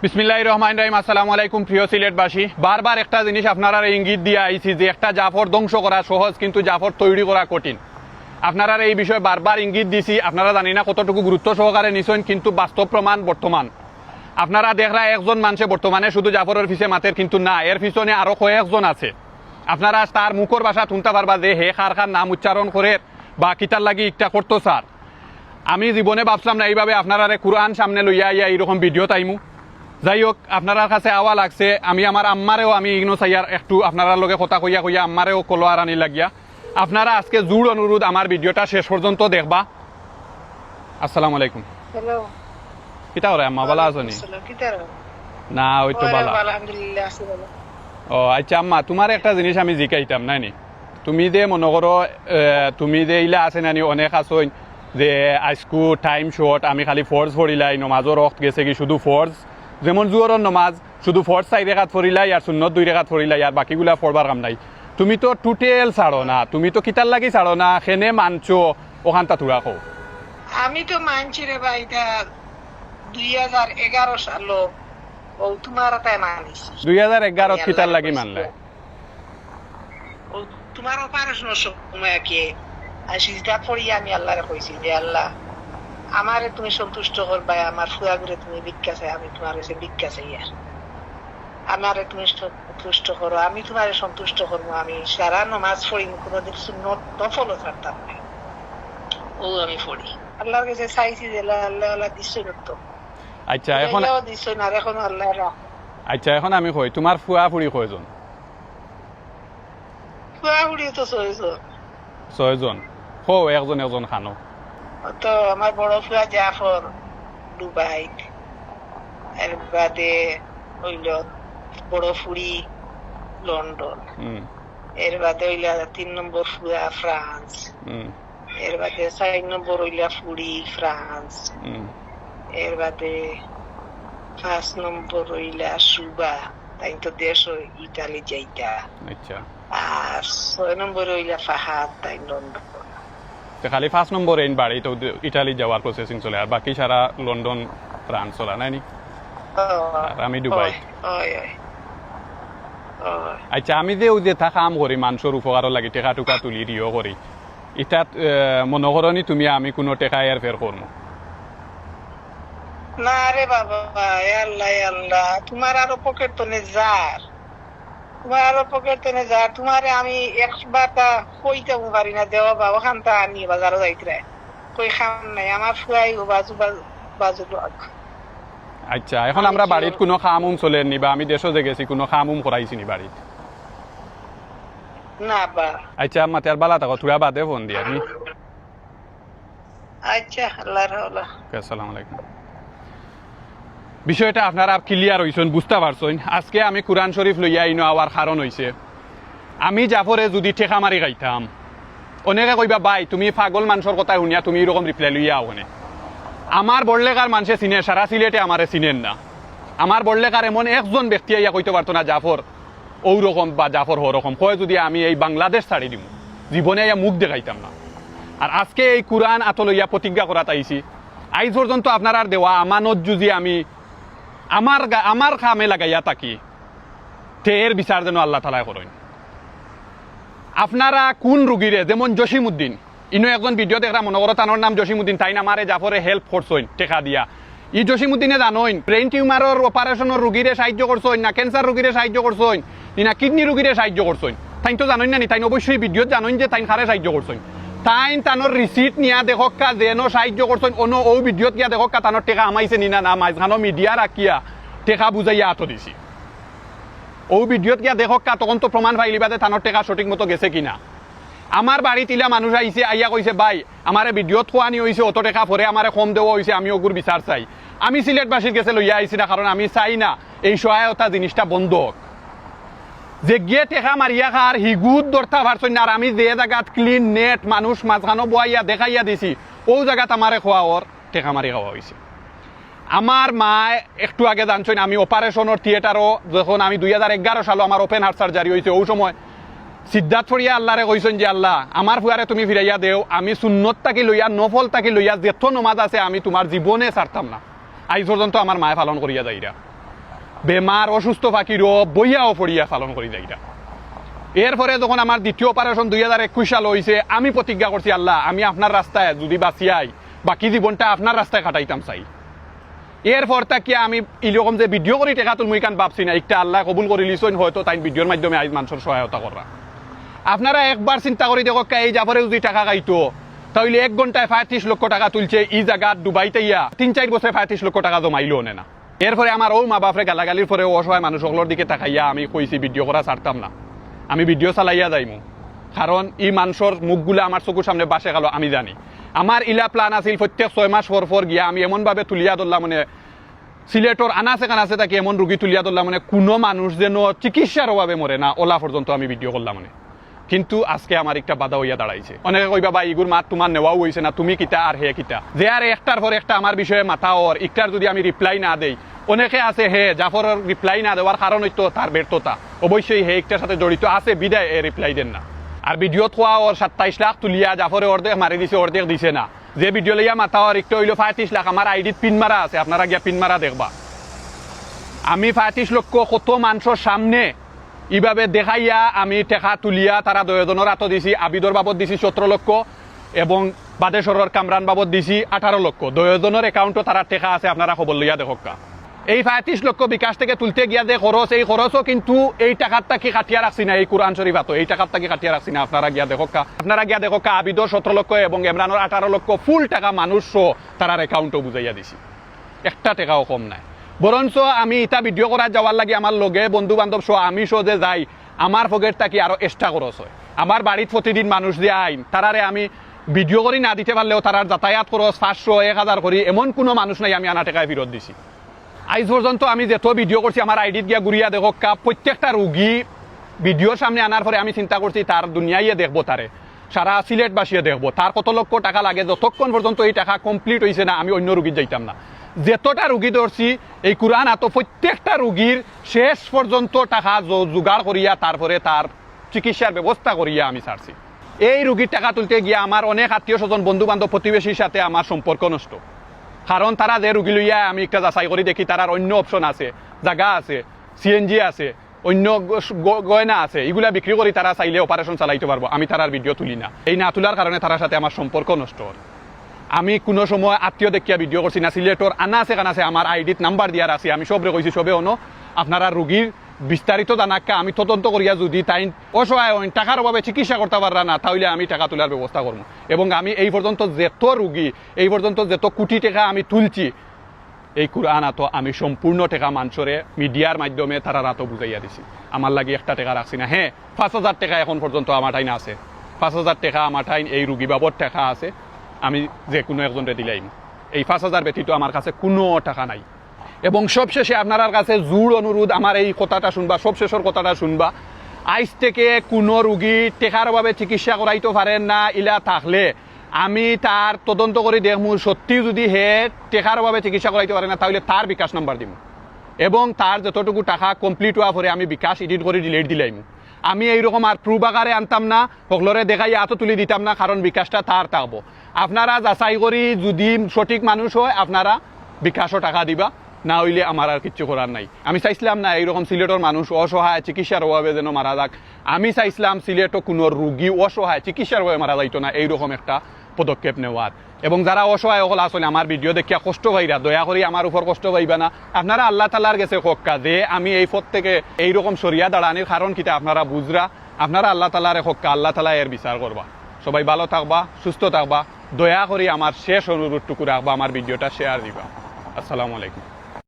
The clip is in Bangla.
বিসমিল্লাহির রহমানির রহিম। আসসালামু আলাইকুম প্রিয় সিলেটবাসী। বারবার একটা জিনিস আপনারা ইঙ্গিত দিয়ে আইছি যে একটা জাফর ধ্বংস করা সহজ, কিন্তু জাফর তৈরি করা কঠিন। আপনারা এই বিষয়ে বারবার ইঙ্গিত দিছি, আপনারা জানি না কতটুকু গুরুত্ব সহকারে নিছেন, কিন্তু বাস্তব প্রমাণ বর্তমান। আপনারা দেখরা একজন মানুষে বর্তমানে শুধু জাফরের পিছে মাতের, কিন্তু না, এর পিছনে আরো কয়েকজন আছে। আপনারা তার মুখর ভাষা শুনতে পারবা যে হে খার খার নাম উচ্চারণ করে বা কিতার লাগি ইটা করতো স্যার। আমি জীবনে ভাবছিলাম না এইভাবে আপনারা কুরআন সামনে লইয়া ইয়া এইরকম ভিডিও তাইমু। যাই হোক, আপনার কাছে আওয়া লাগছে। আমি আমার আম্মারেও আমি ইগনো চাইয়ার একটু আপনারা লগে কথা কইয়া কইয়া আম্মারেও কলোয়ার আনি লাগিয়া। আপনারা আজকে জোর অনুরোধ আমার ভিডিওটা শেষ পর্যন্ত দেখবা। আসসালামু আলাইকুম। হ্যালো, কিতা করে আম্মা, ভালো আছো নি? না, ওই তো ভালো, আলহামদুলিল্লাহ আছি ভালো। ও আচ্ছা আম্মা, তোমার একটা জিনিস আমি জিকাইতাম নাইনি। তুমি যে মনে করো তুমি যে ইলা আছে নানি অনেক আসোই যে আজকু টাইম শর্ট, আমি খালি ফর্জ পড়িলাই, নমাজও রক্ত গেছে কি শুধু ফর্জ, যেমন জুয়রের নমাজ শুধু ফর্জ 4 রেখাত পড়িলাই আর সুন্নত 2 রেখাত পড়িলাই আর বাকিগুলা পড়বার কাম নাই। তুমি তো টুটেল ছাড়ো না, তুমি তো কিতার লাগি ছাড়ো না, খেনে মানছো ওখানটা তুরা কো। আমি তো মানছি রে ভাই, এটা 2011 সালো ও তোমার তাই মানিস। 2011 কিতার লাগি মানলে? ও তোমার অপারেশনের সময় কি আসিটা পড়ি আমি আল্লাহরে কইছি যে আল্লাহ আমারে তুমি সন্তুষ্ট করবা, আমার ফুয়া করে তুমি ভিক্ষা চাই, আমি তোমার কাছে ভিক্ষা চাই, আর আমারে তুমি সন্তুষ্ট করো, আমি তোমারে সন্তুষ্ট করবো। আমি সারা নমাজ পড়ি, কোনোদিন সুন্নত নফলও ছাড়তাম না, ও আমি পড়ি। আল্লাহর কাছে চাইছি যে আল্লাহ আল্লাহ দিচ্ছই তো। আচ্ছা এখন দিচ্ছই না, এখন আল্লাহ রাখ। আচ্ছা এখন আমি কই, তোমার ফুয়া ফুড়ি কয়জন? ফুয়া ফুড়ি তো 6 জন। 6 জন? হো একজন একজন খানো। তো আমার বড় ফুয়া জাফর দুবাই, এর বাদে হইল বড় ফুড়ি লন্ডন, এর বাদে হইলা 3 নম্বর ফুয়া ফ্রান্স, এর বাদে 4 নম্বর হইলা ফুড়ি ফ্রান্স, এর বাদে 5 নম্বর হইলা সুবা, তাই তো দেশ ইতালি যাইতা। আচ্ছা, আর 6 নম্বর হইলা ফাহাদ, তাই লন্ডন। খালি 5 নম্বর এন বাড়ি তো ইটালি যাওয়ার প্রসেসিং চলে, আর বাকি সারা লন্ডন ফ্রান্স চলা নাইনি, আর আমি দুবাই। আচ্ছা, আমি যে ওই যে তা কাম করি মানুষের উপকারও লাগি, টেকা টুকা তুলি দিও করি, এটা মনে করনি তুমি আমি কোনো টেকা এর ফের করবো না রে বাবা, আল্লাহ আল্লাহ, তোমার আরো পকেট তো নে যার, তোমার আরো পকেট তো নে যার, তোমারে আমি একবার তা কইতে পারি না দেওয়া বা ওখান তা আনি বাজারও যাইতে কই খাম নাই, আমার ফুয়াই বাজু বাজু। আচ্ছা, এখন আমরা বাড়িত কোনো খামুম চলে নি বা আমি দেশও যে গেছি কোনো খামুম করাইছি নি বাড়িত? না বা। আচ্ছা আম্মা, তার বালা থাকো, তুরা বাদে ফোন দিয়া নি। আচ্ছা, আল্লাহর হাওলা। আসসালামু আলাইকুম। বিষয়টা আপনারা ক্লিয়ার হইছেন, বুঝতে পারছেন। আজকে আমি কুরআন শরীফ লইয়া আইনো আওয়ার কারণ হইছে, আমি জাফরে যদি ঠেকা মারি গাইতাম, অনেকে কইবা ভাই তুমি পাগল মানুষের কথা শুনিয়া তুমি এরকম রিপ্লাই লইয়া ওখানে। আমার বড়লেকার মানুষে চিনে, সারা সিলেটে আমারে চিনেন না। আমার বড়লেকার এমন একজন ব্যক্তি আইয়া কইতে পারতো না জাফর ওই রকম বা জাফর হরকম, কয় যদি আমি এই বাংলাদেশ ছাড়ি দিব, জীবনে আইয়া মুখ দেখাইতাম না। আর আজকে এই কুরআন আত লইয়া প্রতিজ্ঞা করা তাইছি, আইজ পর্যন্ত আপনার দেওয়া আমানত যদি আমি আমার খামে লাগাইয়া থাকি, এর বিচার যেন আল্লাহ তাআলা করেন। আপনারা কোন রুগীরে, যেমন জসিমউদ্দিন, ইনো একজন ভিডিও দেখরা মনে করো তানোর নাম জসিমউদ্দিন, তাই না আমারে জাফরে হেল্প করছেন টেকা দিয়া। ই জসিমউদ্দিনে জানোইন ব্রেইন টিউমারের অপারেশনের রুগীরে সাহায্য করছেন না, ক্যান্সার রুগীরে সাহায্য করছেন না, কিডনি রুগীরে সাহায্য করছেন। তাই তো জানোই না নি, তাই অবশ্যই ভিডিও জানোইন যে তাই খারে সাহায্য করছেন। তাই তানোর রিসিট নিয়া দেখকা যেন সাহায্য করছেন, অন্য ও ভিডিওত গিয়া দেখকা তানোর টেকা আমাইছে নি না, মাঝখানো মিডিয়া রাখিয়া টেকা বুঝাইয়া আত দিছি। ও ভিডিওত গিয়া দেখকা তখন তো প্রমাণ পাইলিবাদে তানোর টেকা সঠিক মতো গেছে কিনা। আমার বাড়িতে ইলা মানুষ আইছে, আইয়া কইছে ভাই আমারে ভিডিওত খোয়ানি হয়েছে, অত টাকা পরে আমারে কম দেওয়া হয়েছে, আমি ওগুর বিচার চাই। আমি সিলেটবাসীর কাছে লইয়া আইছি না, কারণ আমি চাই না এই সহায়তা জিনিসটা বন্ধ হোক। যে গিয়ে টেকা মারিয়া খার হিগুত দরতা পারছেন না, আর আমি যে জায়গাত ক্লিন নেট মানুষ মাঝখানো বয়াইয়া দেখাইয়া দিছি, ও জায়গাত আমারে খোয়া ওর টেকা মারি খাওয়া হয়েছে। আমার মা একটু আগে জানছেন আমি অপারেশনের থিয়েটারও যখন আমি 2011 সালে আমার ওপেন হার্ট সার্জারি হয়েছে, ওই সময় সিদ্ধার্থ ফরিয়া আল্লাহরে কইছেন যে আল্লাহ আমার ফুয়ারে তুমি ফিরাইয়া দেও, আমি সুন্নত তাকি লইয়া নফল তাকি লইয়া যেত নমাজ আছে আমি তোমার জীবনে ছাড়তাম না। আজ পর্যন্ত আমার মায়ে পালন করিয়া যাইরা। বেমার অসুস্থ ফাঁকিরও বইয়াও ফড়িয়া পালন করি যাইরা। এরপরে যখন আমার দ্বিতীয় অপারেশন 2021 সাল হয়েছে, আমি প্রতিজ্ঞা করছি আল্লাহ আমি আপনার রাস্তায় যদি বাঁচিয়াই বাকি জীবনটা আপনার রাস্তায় কাটাইতাম চাই। এরপর তাকে আমি এরকম যে ভিডিও করি টেকা তুলমুই কান ভাবছি না, একটা আল্লাহ কবুল করে লিছেন, হয়তো তাই ভিডিওর মাধ্যমে আজ মানুষের সহায়তা করা। আপনারা একবার চিন্তা করি দেখো এই জাফরে যদি টাকা খাইতো তাহলে 1 ঘন্টায় 35 লক্ষ টাকা তুলছে, এই জায়গা ডুবাইতে ইয়া 3-4 বছরে 35 লক্ষ টাকা জমাইলো না। এরপরে আমার ও মা বাপরে গালাগালির পরে অসহায় মানুষ সকলের দিকে তাকাইয়া আমি কইছি ভিডিও করা ছাড়তাম না, আমি ভিডিও চালাইয়া যাইমু, কারণ এই মানুষের মুখগুলো আমার চকুর সামনে বাসে গেল। আমি জানি আমার ইলা প্ল্যান আছিল প্রত্যেক 6 মাস পর গিয়া আমি এমনভাবে তুলিয়া ধরলাম, মানে সিলেটর আনাচে কানাচে তাকে এমন রুগী তুলিয়া ধরলাম, মানে কোনো মানুষ যেন চিকিৎসার অভাবে মরে না, ওলা পর্যন্ত আমি ভিডিও করলাম। মানে কিন্তু আজকে আমার একটা বাধা হইয়া দাঁড়াইছে। অনেকে কইবা বা ইগুর মাত তোমার নেওয়াও হয়েছে না, তুমি কিতা আর হে কিতা, যে আর একটার পর একটা আমার বিষয়ে মাথা ওর একটার যদি আমি রিপ্লাই না দেই। অনেকে আছে হে জাফরের রিপ্লাই না দেওয়ার কারণ হইতো তার ব্যর্থতা, অবশ্যই হে একটার সাথে জড়িত আছে বিদায় এ রিপ্লাই দেন না। আর ভিডিও থোয়া ওর 27 লাখ তুলিয়া জাফরে অর্ধেক মারি দিছে, অর্ধেক দিছে না। যে ভিডিও লইয়া মাথা ওর একটা হইলো 35 লাখ, আমার আইডিত পিন মারা আছে, আপনারা গিয়া পিন মারা দেখবা। আমি 35 লক্ষ কত মানুষের সামনে এইভাবে দেখাইয়া আমি টেকা তুলিয়া তারা 2 জনের হাতত দিছি। আবিদর বাবদ দিছি 17 লক্ষ এবং বাদেশ্বরের কামরান বাবদ দিছি 18 লক্ষ। 2 জনের অ্যাকাউন্টও তারা টেকা আছে, আপনারা খবর লইয়া দেখকা। এই 35 লক্ষ বিকাশ থেকে তুলতে গিয়া যে খরচ, এই খরচও কিন্তু এই টাকারটা কি কাটিয়া রাখছি না, এই কোরআন শরীফ আতো এই টাকারটা কি কাটিয়া রাখছি না, আপনারা গিয়া দেখকা। আপনারা গিয়া দেখকা আবিদর 17 লক্ষ এবং ইমরানের 18 লক্ষ ফুল টাকা মানুষ তারার অ্যাকাউন্টও বুঝাইয়া দিছি, একটা টাকাও কম নাই। বরঞ্চ আমি এটা ভিডিও করা যাওয়ার লাগে আমার লগে বন্ধু বান্ধব সহ আমি যে যাই, আমার পকেট থাকি আরো এক্সট্রা খরচ হয়। আমার বাড়িতে প্রতিদিন মানুষ যে আইন তারারে আমি ভিডিও করি না দিতে পারলেও তারার যাতায়াত খরচ 500-1000 করি, এমন কোনো মানুষ নাই আমি আনা টাকায় ফেরত দিছি। আজ পর্যন্ত আমি যেত ভিডিও করছি আমার আইডিত গিয়া ঘুরিয়া দেখকা, প্রত্যেকটা রুগী ভিডিওর সামনে আনার পরে আমি চিন্তা করছি তার দুনিয়াইয়ে দেখবো, তারে সারা সিলেটবাসীয়ে দেখবো, তার কত লক্ষ টাকা লাগে। যতক্ষণ পর্যন্ত এই টাকা কমপ্লিট হয়েছে না আমি অন্য রুগীর যাইতাম না। যেতটা রুগী ধরছি এই কোরআন এত প্রত্যেকটা রুগীর শেষ পর্যন্ত টাকা জোগাড় করিয়া তারপরে তার চিকিৎসার ব্যবস্থা করিয়া আমি ছাড়ছি। এই রুগীর টাকা তুলতে গিয়া আমার অনেক আত্মীয় স্বজন বন্ধু বান্ধব প্রতিবেশীর সাথে আমার সম্পর্ক নষ্ট, কারণ তারা যে রুগী লইয়া আমি একটা যাচাই করি দেখি তারার অন্য অপশন আছে, জায়গা আছে, সিএনজি আছে, অন্য গয়না আছে, এগুলা বিক্রি করি তারা চাইলে অপারেশন চালাইতে পারবো। আমি তারার ভিডিও তুলি না, এই না তোলার কারণে তার সাথে আমার সম্পর্ক নষ্ট হয়। আমি কোনো সময় আত্মীয় দেখিয়া ভিডিও করছি না। সিলেটর আনাচে কানাচে আমার আইডিত নাম্বার দিয়া রাখছি, আমি সবরে কইছি সবে অনো আপনারা রুগীর বিস্তারিত জানাক্কা আমি তদন্ত করিয়া যদি তাই অসহায় হইন টাকার অভাবে চিকিৎসা করতে পাররা না তাহলে আমি টাকা তোলার ব্যবস্থা করবো। এবং আমি এই পর্যন্ত যত রুগী এই পর্যন্ত যত কোটি টাকা আমি তুলছি এই কোরআন আতো আমি সম্পূর্ণ টাকা মানুষরে মিডিয়ার মাধ্যমে তারা রাতো বুঝাইয়া দিছি, আমার লাগি একটা টাকা রাখছি না। হ্যাঁ 5000 টাকা এখন পর্যন্ত আমার টাইন আছে, 5000 টাকা আমার টাইন এই রুগী বাবদ টাকা আছে, আমি যে কোনো একজনরে দিলাইম। এই 5000 ব্যতীত আমার কাছে কোনো টাকা নাই। এবং সবশেষে আপনার কাছে জোর অনুরোধ, আমার এই কথাটা শুনবা, সবশেষের কথাটা শুনবা, আইজ থেকে কোনো রুগী টেকার অভাবে চিকিৎসা করাইতে পারেন না, ইলা থাকলে আমি তার তদন্ত করে দেখমু সত্যি যদি হে টেকার অভাবে চিকিৎসা করাইতে পারে না তাহলে তার বিকাশ নাম্বার দিব এবং তার যতটুকু টাকা কমপ্লিট হওয়া পরে আমি বিকাশ এডিট করে ডিলেট দিলাইমু। আমি এইরকম আর প্রুফ আকারে আনতাম না, সকলরে দেখাই এত তুলি দিতাম না, কারণ বিকাশটা তার থাকবো। আপনারা যাচাই করি যদি সঠিক মানুষ হয় আপনারা বিকাশও টাকা দিবা, না হইলে আমার আর কিচ্ছু করার নাই। আমি চাইছিলাম না এইরকম সিলেটের মানুষ অসহায় চিকিৎসার অভাবে যেন মারা যাক, আমি চাইছিলাম সিলেটও কোনো রুগী অসহায় চিকিৎসার অভাবে মারা যাইতো না, এইরকম একটা পদক্ষেপ নেওয়ার। এবং যারা অসহায় হল আসলে আমার ভিডিও দেখিয়া কষ্ট পাইরা দয়া করি আমার উপর কষ্ট পাইবা না, আপনারা আল্লাহ তাআলার কাছে হক্কা যে আমি এই পথ থেকে এইরকম সরিয়া দাঁড়ানির কারণ কিতা আপনারা বুঝরা, আপনারা আল্লাহ তাআলার হক্কা, আল্লাহ তাআলা এর বিচার করবা। সবাই ভালো থাকবা, সুস্থ থাকবা, দয়া করি আমার শেষ অনুরোধটুকু রাখবা, আমার ভিডিওটা শেয়ার দিবা। আসসালামু আলাইকুম।